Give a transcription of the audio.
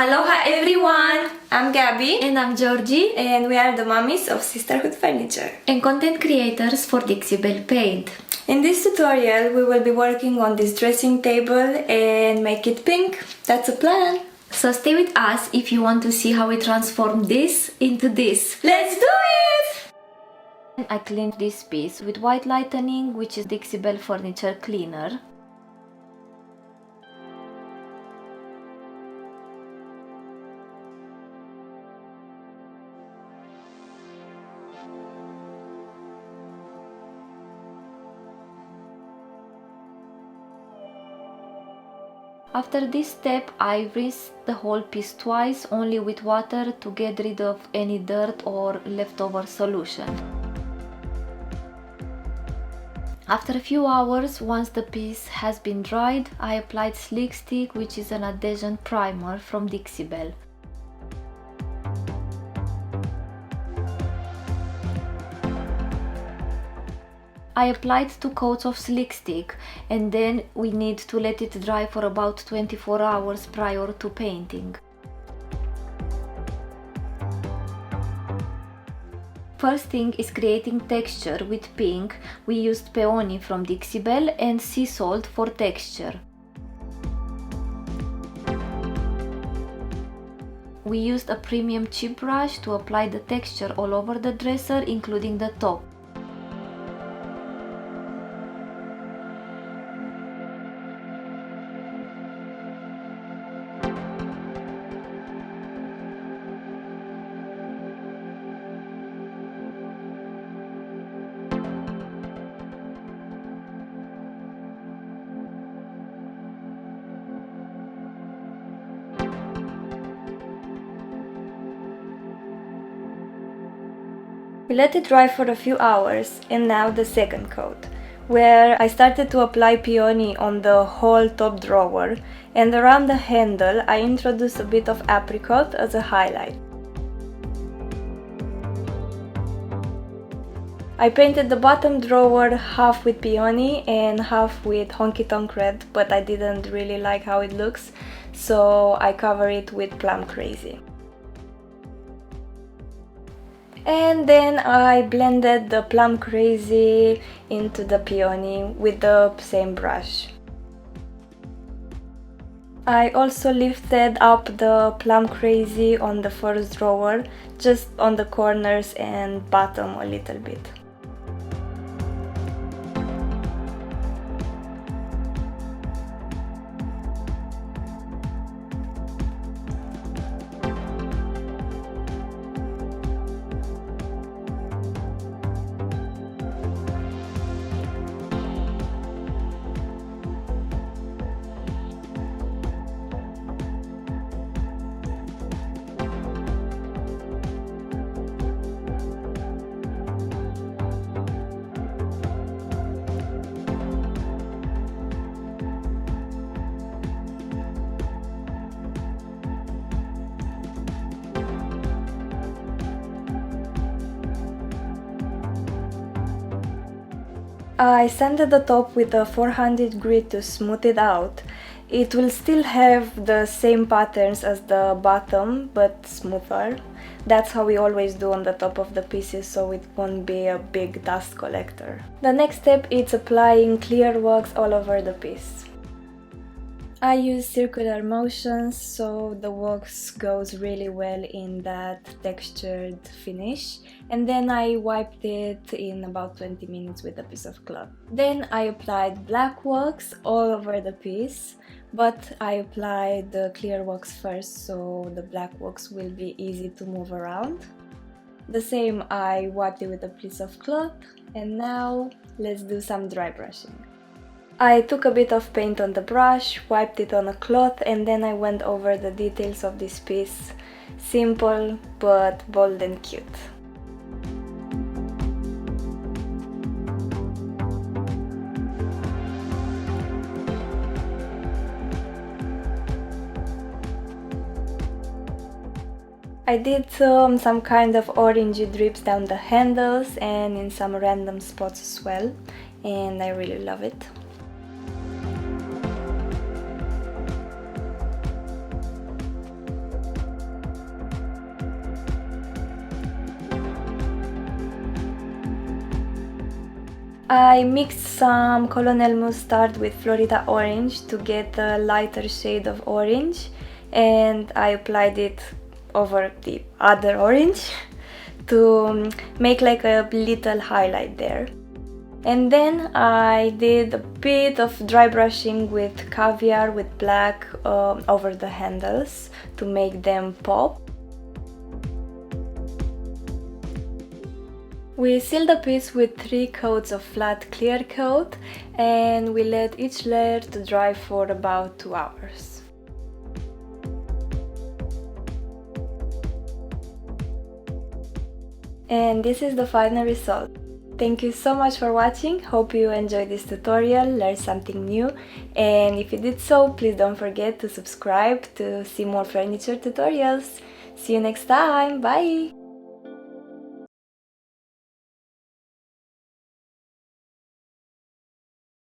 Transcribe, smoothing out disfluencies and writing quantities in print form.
Aloha everyone! I'm Gabby And I'm Georgie, and we are the mummies of Sisterhood Furniture and content creators for Dixie Belle Paint. In this tutorial we will be working on this dressing table and make it pink. That's a plan! So stay with us if you want to see how we transform this into this. Let's do it! I cleaned this piece with white lightening, which is Dixie Belle Furniture Cleaner. After this step, I rinsed the whole piece twice, only with water to get rid of any dirt or leftover solution. After a few hours, once the piece has been dried, I applied Slick Stick, which is an adhesion primer from Dixie Belle. I applied 2 coats of Slick Stick and then we need to let it dry for about 24 hours prior to painting. First thing is creating texture with pink. We used peony from Dixie Belle and sea salt for texture. We used a premium chip brush to apply the texture all over the dresser, including the top. We let it dry for a few hours, and now the second coat, where I started to apply peony on the whole top drawer, and around the handle I introduced a bit of apricot as a highlight. I painted the bottom drawer half with peony and half with honky tonk red, but I didn't really like how it looks, so I cover it with Plum Crazy. And then I blended the Plum Crazy into the peony with the same brush. I also lifted up the Plum Crazy on the first drawer, just on the corners and bottom a little bit. I sanded the top with a 400 grit to smooth it out. It will still have the same patterns as the bottom, but smoother. That's how we always do on the top of the pieces, so it won't be a big dust collector. The next step is applying clear wax all over the piece. I use circular motions so the wax goes really well in that textured finish, and then I wiped it in about 20 minutes with a piece of cloth. Then I applied black wax all over the piece, but I applied the clear wax first so the black wax will be easy to move around. The same, I wiped it with a piece of cloth, and now let's do some dry brushing. I took a bit of paint on the brush, wiped it on a cloth, and then I went over the details of this piece. Simple, but bold and cute. I did some kind of orangey drips down the handles and in some random spots as well, and I really love it. I mixed some Colonel Mustard with Florida Orange to get a lighter shade of orange, and I applied it over the other orange to make like a little highlight there. And then I did a bit of dry brushing with caviar with black over the handles to make them pop. We sealed the piece with 3 coats of flat clear coat, and we let each layer to dry for about 2 hours. And this is the final result. Thank you so much for watching. Hope you enjoyed this tutorial, learned something new, and if you did so, please don't forget to subscribe to see more furniture tutorials. See you next time. Bye!